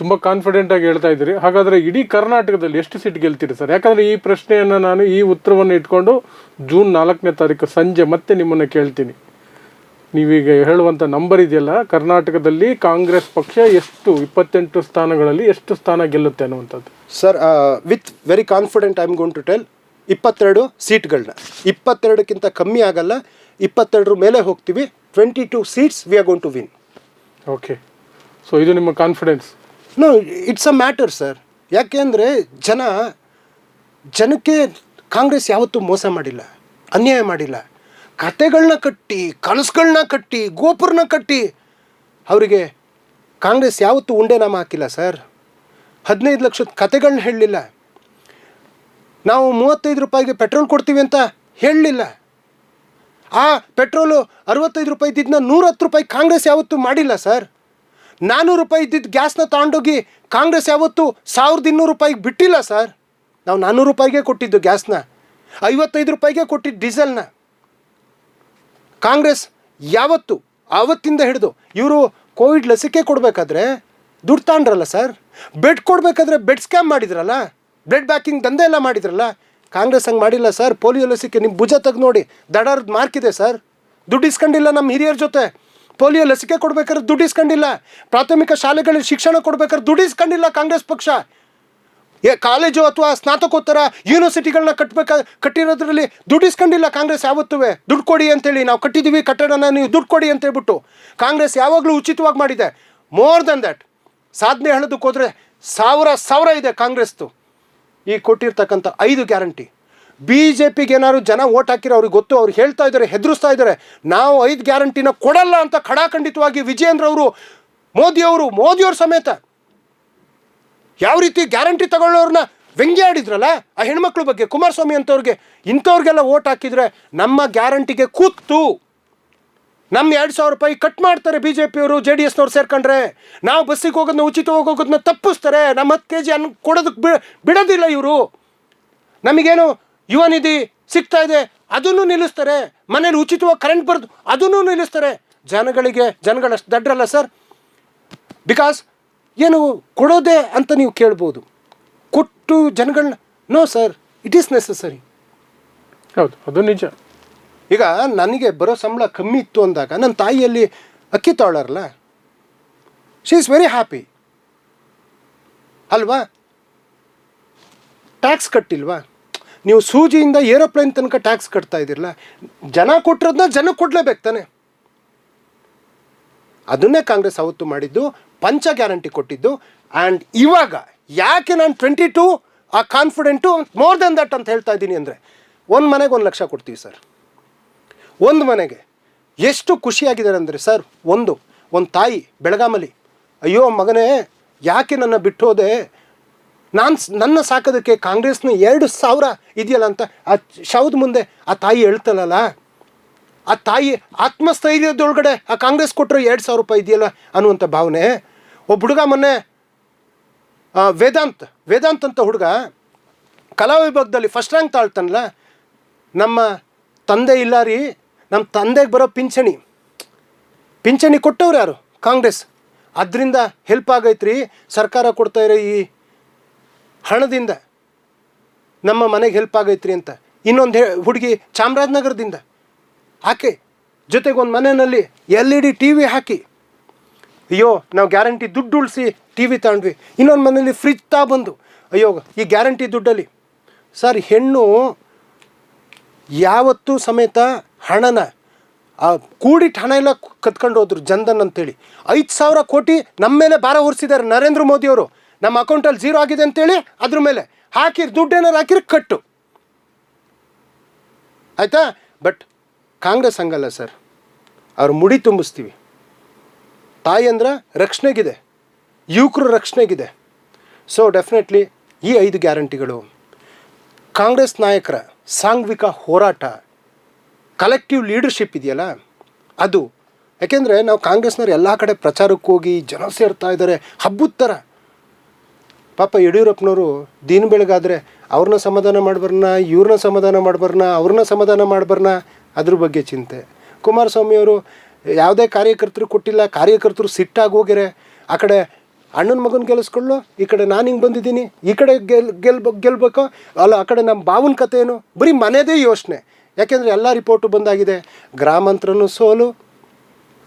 ತುಂಬ ಕಾನ್ಫಿಡೆಂಟಾಗಿ ಹೇಳ್ತಾ ಇದ್ದೀರಿ. ಹಾಗಾದರೆ ಇಡೀ ಕರ್ನಾಟಕದಲ್ಲಿ ಎಷ್ಟು ಸೀಟ್ ಗೆಲ್ತೀರಿ ಸರ್? ಯಾಕಂದರೆ ಈ ಪ್ರಶ್ನೆಯನ್ನು ನಾನು ಈ ಉತ್ತರವನ್ನು ಇಟ್ಕೊಂಡು ಜೂನ್ 4ನೇ ತಾರೀಕು ಸಂಜೆ ಮತ್ತೆ ನಿಮ್ಮನ್ನು ಕೇಳ್ತೀನಿ. ನೀವೀಗ ಹೇಳುವಂಥ ನಂಬರ್ ಇದೆಯಲ್ಲ, ಕರ್ನಾಟಕದಲ್ಲಿ ಕಾಂಗ್ರೆಸ್ ಪಕ್ಷ ಎಷ್ಟು 28 ಸ್ಥಾನಗಳಲ್ಲಿ ಎಷ್ಟು ಸ್ಥಾನ ಗೆಲ್ಲುತ್ತೆ ಅನ್ನುವಂಥದ್ದು. Sir, with very confident I am going to tell 22 ಸೀಟ್ಗಳನ್ನ. 22ಕ್ಕಿಂತ ಕಮ್ಮಿ ಆಗಲ್ಲ, 22 ಮೇಲೆ ಹೋಗ್ತೀವಿ. 22 seats we are going to win. Okay, so ಇದು ನಿಮ್ಮ ಕಾನ್ಫಿಡೆನ್ಸ್? No, it's a matter sir. ಯಾಕೆಂದರೆ ಜನಕ್ಕೆ ಕಾಂಗ್ರೆಸ್ ಯಾವತ್ತೂ ಮೋಸ ಮಾಡಿಲ್ಲ, ಅನ್ಯಾಯ ಮಾಡಿಲ್ಲ. ಕತೆಗಳನ್ನ ಕಟ್ಟಿ, ಕನಸುಗಳನ್ನ ಕಟ್ಟಿ, ಗೋಪುರನ ಕಟ್ಟಿ ಅವರಿಗೆ ಕಾಂಗ್ರೆಸ್ ಯಾವತ್ತೂ ಉಂಡೆನಾಮ ಹಾಕಿಲ್ಲ ಸರ್. 15 ಲಕ್ಷದ ಕತೆಗಳನ್ನ ಹೇಳಲಿಲ್ಲ. ನಾವು 35 ರೂಪಾಯಿಗೆ ಪೆಟ್ರೋಲ್ ಕೊಡ್ತೀವಿ ಅಂತ ಹೇಳಲಿಲ್ಲ. ಆ ಪೆಟ್ರೋಲು 65 ರೂಪಾಯಿ ಇದ್ದಿದ್ದನ್ನ 110 ರೂಪಾಯಿ ಕಾಂಗ್ರೆಸ್ ಯಾವತ್ತೂ ಮಾಡಿಲ್ಲ ಸರ್. 400 ರೂಪಾಯಿ ಇದ್ದಿದ್ದು ಗ್ಯಾಸ್ನ ತಗೊಂಡೋಗಿ ಕಾಂಗ್ರೆಸ್ ಯಾವತ್ತೂ 1200 ರೂಪಾಯಿಗೆ ಬಿಟ್ಟಿಲ್ಲ ಸರ್. ನಾವು 400 ರೂಪಾಯಿಗೆ ಕೊಟ್ಟಿದ್ದು ಗ್ಯಾಸ್ನ, 55 ರೂಪಾಯಿಗೆ ಕೊಟ್ಟಿದ್ದು ಡೀಸೆಲ್ನ. ಕಾಂಗ್ರೆಸ್ ಯಾವತ್ತು ಆವತ್ತಿಂದ ಹಿಡಿದು ಇವರು ಕೋವಿಡ್ ಲಸಿಕೆ ಕೊಡಬೇಕಾದ್ರೆ ದುಡ್ಡು ತಗೊಂಡ್ರಲ್ಲ ಸರ್. ಬೆಡ್ ಕೊಡಬೇಕಾದ್ರೆ ಬೆಡ್ ಸ್ಕ್ಯಾಮ್ ಮಾಡಿದ್ರಲ್ಲ, ಬ್ಲಡ್ ಬ್ಯಾಂಕಿಂಗ್ ದಂಧೆ ಎಲ್ಲ ಮಾಡಿದ್ರಲ್ಲ. ಕಾಂಗ್ರೆಸ್ ಹಂಗೆ ಮಾಡಿಲ್ಲ ಸರ್. ಪೋಲಿಯೋ ಲಸಿಕೆ ನಿಮ್ಮ ಭುಜ ತೆಗೆದು ನೋಡಿ, ದಡಾರ್ದು ಮಾರ್ಕ್ ಇದೆ ಸರ್. ದುಡ್ಡು ಇಸ್ಕೊಂಡಿಲ್ಲ ನಮ್ಮ ಹಿರಿಯರ ಜೊತೆ. ಪೋಲಿಯೋ ಲಸಿಕೆ ಕೊಡ್ಬೇಕಾದ್ರೆ ದುಡ್ಡು ಇಸ್ಕೊಂಡಿಲ್ಲ. ಪ್ರಾಥಮಿಕ ಶಾಲೆಗಳಲ್ಲಿ ಶಿಕ್ಷಣ ಕೊಡ್ಬೇಕಾದ್ರೆ ದುಡ್ಡು ಇಸ್ಕೊಂಡಿಲ್ಲ ಕಾಂಗ್ರೆಸ್ ಪಕ್ಷ. ಕಾಲೇಜು ಅಥವಾ ಸ್ನಾತಕೋತ್ತರ ಯೂನಿವರ್ಸಿಟಿಗಳನ್ನ ಕಟ್ಟಿರೋದ್ರಲ್ಲಿ ದುಡ್ಡು ಇಸ್ಕೊಂಡಿಲ್ಲ ಕಾಂಗ್ರೆಸ್ ಯಾವತ್ತೂ. ದುಡ್ಡು ಕೊಡಿ ಅಂತೇಳಿ, ನಾವು ಕಟ್ಟಿದ್ದೀವಿ ಕಟ್ಟಡನ, ನೀವು ದುಡ್ಡು ಕೊಡಿ ಅಂತೇಳ್ಬಿಟ್ಟು ಕಾಂಗ್ರೆಸ್ ಯಾವಾಗಲೂ ಉಚಿತವಾಗಿ ಮಾಡಿದೆ. ಮೋರ್ ದೆನ್ ದ್ಯಾಟ್, ಸಾಧನೆ ಹೇಳೋದಕ್ಕೆ ಹೋದರೆ ಸಾವಿರ ಇದೆ ಕಾಂಗ್ರೆಸ್ದು. ಈಗ ಕೊಟ್ಟಿರ್ತಕ್ಕಂಥ 5 ಗ್ಯಾರಂಟಿ ಬಿ ಜೆ ಪಿಗೆ ಏನಾದ್ರು ಜನ ಓಟ್ ಹಾಕಿರೋ ಅವ್ರಿಗೆ ಗೊತ್ತು. ಅವ್ರು ಹೇಳ್ತಾ ಇದ್ದಾರೆ, ಹೆದರಿಸ್ತಾ ಇದ್ದಾರೆ, ನಾವು 5 ಗ್ಯಾರಂಟಿನ ಕೊಡಲ್ಲ ಅಂತ ಖಡಾಖಂಡಿತವಾಗಿ ವಿಜಯೇಂದ್ರ ಅವರು, ಮೋದಿಯವರು ಸಮೇತ ಯಾವ ರೀತಿ ಗ್ಯಾರಂಟಿ ತಗೊಳ್ಳೋರನ್ನ ವ್ಯಂಗ್ಯ ಆಡಿದ್ರಲ್ಲ ಆ ಹೆಣ್ಮಕ್ಳ ಬಗ್ಗೆ, ಕುಮಾರಸ್ವಾಮಿ ಅಂತವ್ರಿಗೆ, ಇಂಥವ್ರಿಗೆಲ್ಲ ಓಟ್ ಹಾಕಿದರೆ ನಮ್ಮ ಗ್ಯಾರಂಟಿಗೆ ಕೂತು ನಮ್ಮ 2000 ರೂಪಾಯಿ ಕಟ್ ಮಾಡ್ತಾರೆ ಬಿ ಜೆ ಪಿಯವರು, JDSನವ್ರು ಸೇರ್ಕೊಂಡ್ರೆ. ನಾವು ಬಸ್ಸಿಗೆ ಹೋಗೋದನ್ನ, ಉಚಿತವಾಗಿ ಹೋಗೋದನ್ನ ತಪ್ಪಿಸ್ತಾರೆ. ನಮ್ಮ 10 kg ಅನ್ನ ಕೊಡೋದಕ್ಕೆ ಬಿಡೋದಿಲ್ಲ ಇವರು. ನಮಗೇನು ಯುವ ನಿಧಿ ಸಿಗ್ತಾ ಇದೆ ಅದನ್ನು ನಿಲ್ಲಿಸ್ತಾರೆ. ಮನೇಲಿ ಉಚಿತವಾಗಿ ಕರೆಂಟ್ ಬರೋದು ಅದನ್ನು ನಿಲ್ಲಿಸ್ತಾರೆ. ಜನಗಳಷ್ಟು ದಡ್ರಲ್ಲ ಸರ್. ಬಿಕಾಸ್ ಏನು ಕೊಡೋದೆ ಅಂತ ನೀವು ಕೇಳ್ಬೋದು, ಕೊಟ್ಟು ಜನಗಳನ್ನ. No sir, it is necessary. ಹೌದು, ಅದು ನಿಜ. ಈಗ ನನಗೆ ಬರೋ ಸಂಬಳ ಕಮ್ಮಿ ಇತ್ತು ಅಂದಾಗ ನನ್ನ ತಾಯಿಯಲ್ಲಿ ಅಕ್ಕಿ ತಗೊಳ್ಳಾರಲ್ಲ, ಶಿ ಈಸ್ ವೆರಿ ಹ್ಯಾಪಿ ಅಲ್ವಾ? ಟ್ಯಾಕ್ಸ್ ಕಟ್ಟಿಲ್ವಾ? ನೀವು ಸೂಜಿಯಿಂದ ಏರೋಪ್ಲೇನ್ ತನಕ ಟ್ಯಾಕ್ಸ್ ಕಟ್ತಾ ಇದ್ದೀರಲ್ಲ, ಜನ ಕೊಟ್ಟಿರೋದನ್ನ ಜನಕ್ಕೆ ಕೊಡಲೇಬೇಕು ತಾನೆ. ಅದನ್ನೇ ಕಾಂಗ್ರೆಸ್ ಅವತ್ತು ಮಾಡಿದ್ದು, ಪಂಚ ಗ್ಯಾರಂಟಿ ಕೊಟ್ಟಿದ್ದು. ಆ್ಯಂಡ್ ಇವಾಗ ಯಾಕೆ ನಾನು 22 ಆ ಕಾನ್ಫಿಡೆಂಟು ಮೋರ್ ದೆನ್ ದಟ್ ಅಂತ ಹೇಳ್ತಾ ಇದ್ದೀನಿ ಅಂದರೆ, ಒಂದು ಮನೆಗೆ 1 ಲಕ್ಷ ಕೊಡ್ತೀವಿ ಸರ್. ಒಂದು ಮನೆಗೆ ಎಷ್ಟು ಖುಷಿಯಾಗಿದ್ದಾರೆ ಅಂದರೆ ಸರ್, ಒಂದು ತಾಯಿ ಬೆಳಗಾಮಲ್ಲಿ, ಅಯ್ಯೋ ಮಗನೇ ಯಾಕೆ ನನ್ನ ಬಿಟ್ಟು ಹೋದೆ, ನನ್ನ ಸಾಕೋದಕ್ಕೆ ಕಾಂಗ್ರೆಸ್ನ 2,000 ಇದೆಯಲ್ಲ ಅಂತ ಆ ಶವದ ಮುಂದೆ ಆ ತಾಯಿ ಹೇಳ್ತಲ್ಲ, ಆ ತಾಯಿ ಆತ್ಮಸ್ಥೈರ್ಯದೊಳಗಡೆ ಆ ಕಾಂಗ್ರೆಸ್ ಕೊಟ್ಟರೆ 2,000 ರೂಪಾಯಿ ಇದೆಯಲ್ಲ ಅನ್ನುವಂಥ ಭಾವನೆ. ಒಬ್ಬ ಹುಡುಗ ಮೊನ್ನೆ ವೇದಾಂತ್ ಅಂತ ಹುಡುಗ ಕಲಾ ವಿಭಾಗದಲ್ಲಿ ಫಸ್ಟ್ ರ್ಯಾಂಕ್ ತಾಳ್ತಾನಲ್ಲ, ನಮ್ಮ ತಂದೆ ಇಲ್ಲ ರೀ, ನಮ್ಮ ತಂದೆಗೆ ಬರೋ ಪಿಂಚಣಿ ಕೊಟ್ಟವ್ರು ಯಾರು? ಕಾಂಗ್ರೆಸ್. ಅದರಿಂದ ಹೆಲ್ಪ್ ಆಗೈತ್ರಿ, ಸರ್ಕಾರ ಕೊಡ್ತಾ ಇರೋ ಈ ಹಣದಿಂದ ನಮ್ಮ ಮನೆಗೆ ಹೆಲ್ಪ್ ಆಗೈತ್ರಿ ಅಂತ. ಇನ್ನೊಂದು ಹುಡುಗಿ ಚಾಮರಾಜನಗರದಿಂದ, ಆಕೆ ಜೊತೆಗೆ ಒಂದು ಮನೆಯಲ್ಲಿ LED TV ಹಾಕಿ, ಅಯ್ಯೋ ನಾವು ಗ್ಯಾರಂಟಿ ದುಡ್ಡು ಉಳಿಸಿ TV ತಗೊಂಡ್ವಿ. ಇನ್ನೊಂದು ಮನೇಲಿ ಫ್ರಿಜ್ ಬಂದು, ಅಯ್ಯೋ ಈ ಗ್ಯಾರಂಟಿ ದುಡ್ಡಲ್ಲಿ. ಸರ್, ಹೆಣ್ಣು ಯಾವತ್ತೂ ಸಮೇತ ಹಣನ ಕೂಡಿಟ್ಟು ಹಣ ಎಲ್ಲ ಕತ್ಕೊಂಡು ಹೋದ್ರು. ಜನ್ಧನ್ ಅಂತೇಳಿ 5,000 ಕೋಟಿ ನಮ್ಮ ಮೇಲೆ ಭಾರ ಹೊರಿಸಿದ್ದಾರೆ ನರೇಂದ್ರ ಮೋದಿಯವರು. ನಮ್ಮ ಅಕೌಂಟಲ್ಲಿ 0 ಆಗಿದೆ ಅಂತೇಳಿ ಅದ್ರ ಮೇಲೆ ಹಾಕಿರಿ, ದುಡ್ಡೇನಾರು ಹಾಕಿರಿ ಕಟ್ಟು, ಆಯಿತಾ? ಬಟ್ ಕಾಂಗ್ರೆಸ್ ಹಂಗಲ್ಲ ಸರ್, ಅವ್ರ ಮುಡಿ ತುಂಬಿಸ್ತೀವಿ. ತಾಯಿ ಅಂದ್ರೆ ರಕ್ಷಣೆಗಿದೆ, ಯುವಕರು ರಕ್ಷಣೆಗಿದೆ. ಸೊ ಡೆಫಿನೆಟ್ಲಿ ಈ 5 ಗ್ಯಾರಂಟಿಗಳು, ಕಾಂಗ್ರೆಸ್ ನಾಯಕರ ಸಾಂಘಿಕ ಹೋರಾಟ, ಕಲೆಕ್ಟಿವ್ ಲೀಡರ್ಶಿಪ್ ಇದೆಯಲ್ಲ ಅದು. ಯಾಕೆಂದರೆ ನಾವು ಕಾಂಗ್ರೆಸ್ನವ್ರು ಎಲ್ಲ ಕಡೆ ಪ್ರಚಾರಕ್ಕೆ ಹೋಗಿ ಜನ ಸೇರ್ತಾ ಇದ್ದಾರೆ ಹಬ್ಬದ ಥರ. ಪಾಪ ಯಡಿಯೂರಪ್ಪನವರು ದಿನ ಬೆಳಗಾದರೆ ಅವ್ರನ್ನ ಸಮಾಧಾನ ಮಾಡ್ಬರ್ನ, ಇವ್ರನ್ನ ಸಮಾಧಾನ ಮಾಡ್ಬರ್ನ, ಅವ್ರನ್ನ ಸಮಾಧಾನ ಮಾಡ್ಬರ್ನ, ಅದ್ರ ಬಗ್ಗೆ ಚಿಂತೆ. ಕುಮಾರಸ್ವಾಮಿಯವರು ಯಾವುದೇ ಕಾರ್ಯಕರ್ತರು ಕೊಟ್ಟಿಲ್ಲ, ಕಾರ್ಯಕರ್ತರು ಸಿಟ್ಟಾಗಿ ಹೋಗಿರೆ. ಆ ಕಡೆ ಅಣ್ಣನ ಮಗನ ಗೆಲ್ಲಿಸ್ಕೊಳ್ಳು, ಈ ಕಡೆ ನಾನು ಹಿಂಗೆ ಬಂದಿದ್ದೀನಿ, ಈ ಕಡೆ ಗೆಲ್ಬೇಕೋ ಅಲ್ಲ, ಆ ಕಡೆ ನಮ್ಮ ಬಾವನ ಕತೆ ಏನು, ಬರೀ ಮನೆಯದೇ ಯೋಚನೆ. ಯಾಕೆಂದರೆ ಎಲ್ಲ ರಿಪೋರ್ಟು ಬಂದಾಗಿದೆ. ಗ್ರಾಮಾಂತರನೂ ಸೋಲು,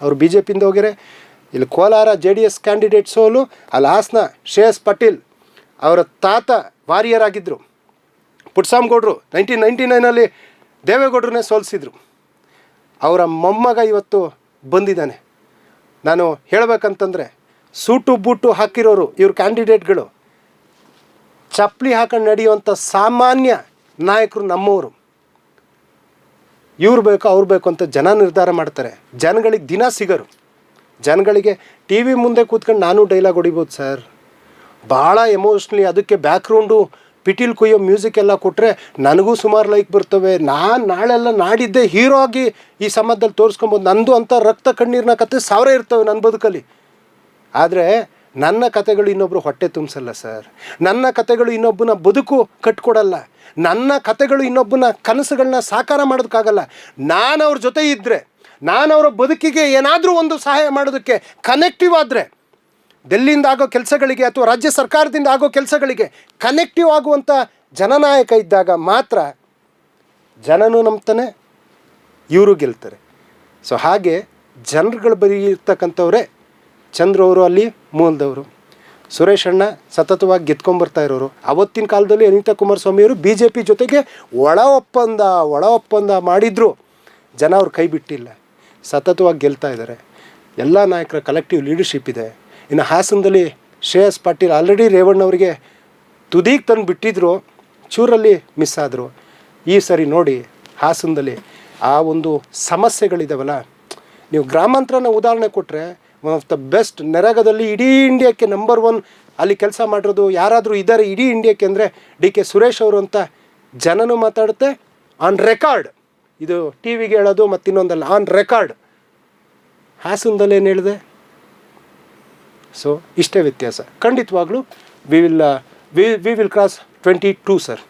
ಅವರು ಬಿ ಜೆ ಪಿಯಿಂದ ಹೋಗ್ಯಾರೆ. ಇಲ್ಲಿ ಕೋಲಾರ JDS ಕ್ಯಾಂಡಿಡೇಟ್ ಸೋಲು, ಅಲ್ಲಿ ಹಾಸನ ಶ್ರೇಯಸ್ ಪಾಟೀಲ್ ಅವರ ತಾತ ವಾರಿಯರ್ ಆಗಿದ್ದರು. ಪುಟ್ಸಾಮ್ಗೌಡರು 1999 ದೇವೇಗೌಡರನ್ನೇ ಸೋಲಿಸಿದ್ರು. ಅವರ ಮೊಮ್ಮಗ ಇವತ್ತು ಬಂದಿದ್ದಾನೆ. ನಾನು ಹೇಳಬೇಕಂತಂದರೆ ಸೂಟು ಬೂಟು ಹಾಕಿರೋರು ಇವ್ರ ಕ್ಯಾಂಡಿಡೇಟ್ಗಳು, ಚಪ್ಪಲಿ ಹಾಕೊಂಡು ನಡೆಯುವಂಥ ಸಾಮಾನ್ಯ ನಾಯಕರು ನಮ್ಮವರು. ಇವ್ರು ಬೇಕು ಅವ್ರು ಬೇಕು ಅಂತ ಜನ ನಿರ್ಧಾರ ಮಾಡ್ತಾರೆ. ಜನಗಳಿಗೆ ದಿನ ಸಿಗರು. ಜನಗಳಿಗೆ ಟಿ ವಿ ಮುಂದೆ ಕೂತ್ಕೊಂಡು ನಾನು ಡೈಲಾಗ್ ಹೊಡಿಬೋದು ಸರ್, ಭಾಳ ಎಮೋಷ್ನಲಿ. ಅದಕ್ಕೆ ಬ್ಯಾಕ್ಗ್ರೌಂಡು ಪಿಟೀಲ್ ಕುಯ್ಯೋ ಮ್ಯೂಸಿಕ್ ಎಲ್ಲ ಕೊಟ್ಟರೆ ನನಗೂ ಸುಮಾರು ಲೈಕ್ ಬರ್ತವೆ. ನಾನು ನಾಳೆಲ್ಲ ನಾಡಿದ್ದೆ ಹೀರೋ ಆಗಿ ಈ ಸಮಾಜದಲ್ಲಿ ತೋರಿಸ್ಕೊಬೋದು. ನಂದು ಅಂಥ ರಕ್ತ ಕಣ್ಣೀರಿನ ಕತೆ 1000 ಇರ್ತವೆ ನನ್ನ ಬದುಕಲ್ಲಿ. ಆದರೆ ನನ್ನ ಕತೆಗಳು ಇನ್ನೊಬ್ಬರು ಹೊಟ್ಟೆ ತುಂಬಿಸಲ್ಲ ಸರ್. ನನ್ನ ಕತೆಗಳು ಇನ್ನೊಬ್ಬನ ಬದುಕು ಕಟ್ಕೊಡಲ್ಲ. ನನ್ನ ಕತೆಗಳು ಇನ್ನೊಬ್ಬನ ಕನಸುಗಳನ್ನ ಸಾಕಾರ ಮಾಡೋದಕ್ಕಾಗಲ್ಲ. ನಾನು ಅವ್ರ ಜೊತೆ ಇದ್ದರೆ, ನಾನು ಅವರ ಬದುಕಿಗೆ ಏನಾದರೂ ಒಂದು ಸಹಾಯ ಮಾಡೋದಕ್ಕೆ ಕನೆಕ್ಟಿವ್ ಆದರೆ, ಡೆಲ್ಲಿಯಿಂದ ಆಗೋ ಕೆಲಸಗಳಿಗೆ ಅಥವಾ ರಾಜ್ಯ ಸರ್ಕಾರದಿಂದ ಆಗೋ ಕೆಲಸಗಳಿಗೆ ಕನೆಕ್ಟಿವ್ ಆಗುವಂಥ ಜನನಾಯಕ ಇದ್ದಾಗ ಮಾತ್ರ ಜನನೂ ನಂಬ್ತಾನೆ, ಇವರು ಗೆಲ್ತಾರೆ. ಸೊ ಹಾಗೆ ಜನರುಗಳು ಬರೀ ಇರ್ತಕ್ಕಂಥವ್ರೆ. ಚಂದ್ರವರು ಅಲ್ಲಿ ಮೂಲದವರು, ಸುರೇಶ್ ಅಣ್ಣ ಸತತವಾಗಿ ಗೆದ್ಕೊಂಬರ್ತಾ ಇರೋರು. ಅವತ್ತಿನ ಕಾಲದಲ್ಲಿ ಅನಿತಾ ಕುಮಾರಸ್ವಾಮಿಯವರು BJP ಜೊತೆಗೆ ಒಳ ಒಪ್ಪಂದ ಮಾಡಿದ್ರು. ಜನ ಅವ್ರು ಕೈ ಬಿಟ್ಟಿಲ್ಲ, ಸತತವಾಗಿ ಗೆಲ್ತಾ ಇದ್ದಾರೆ. ಎಲ್ಲ ನಾಯಕರ ಕಲೆಕ್ಟಿವ್ ಲೀಡರ್ಶಿಪ್ ಇದೆ. ಇನ್ನು ಹಾಸನದಲ್ಲಿ ಶ್ರೇಯಸ್ ಪಾಟೀಲ್ ಆಲ್ರೆಡಿ ರೇವಣ್ಣವರಿಗೆ ತುದಿಗೆ ತಂದು ಬಿಟ್ಟಿದ್ರು, ಚೂರಲ್ಲಿ ಮಿಸ್ ಆದರು. ಈ ಸರಿ ನೋಡಿ ಹಾಸನದಲ್ಲಿ ಆ ಒಂದು ಸಮಸ್ಯೆಗಳಿದಾವಲ್ಲ. ನೀವು ಗ್ರಾಮಾಂತರನ ಉದಾಹರಣೆ ಕೊಟ್ಟರೆ ಒನ್ ಆಫ್ ದ ಬೆಸ್ಟ್. ನರೇಗಾದಲ್ಲಿ ಇಡೀ ಇಂಡಿಯಾಕ್ಕೆ ನಂಬರ್ 1 ಅಲ್ಲಿ ಕೆಲಸ ಮಾಡಿರೋದು ಯಾರಾದರೂ ಇದ್ದಾರೆ ಇಡೀ ಇಂಡಿಯಾಕ್ಕೆ ಅಂದರೆ DK ಸುರೇಶ್ ಅವರು ಅಂತ ಜನನೂ ಮಾತಾಡುತ್ತೆ. ಆನ್ ರೆಕಾರ್ಡ್, ಇದು ಟಿ ವಿಗೆ ಹೇಳೋದು ಮತ್ತು ಇನ್ನೊಂದಲ್ಲ, ಆನ್ ರೆಕಾರ್ಡ್. ಹಾಸನದಲ್ಲಿ ಏನು ಹೇಳಿದೆ? ಸೊ ಇಷ್ಟೇ ವ್ಯತ್ಯಾಸ. ಖಂಡಿತವಾಗ್ಲೂ ವಿ ವಿಲ್ ಕ್ರಾಸ್ 22 ಸರ್.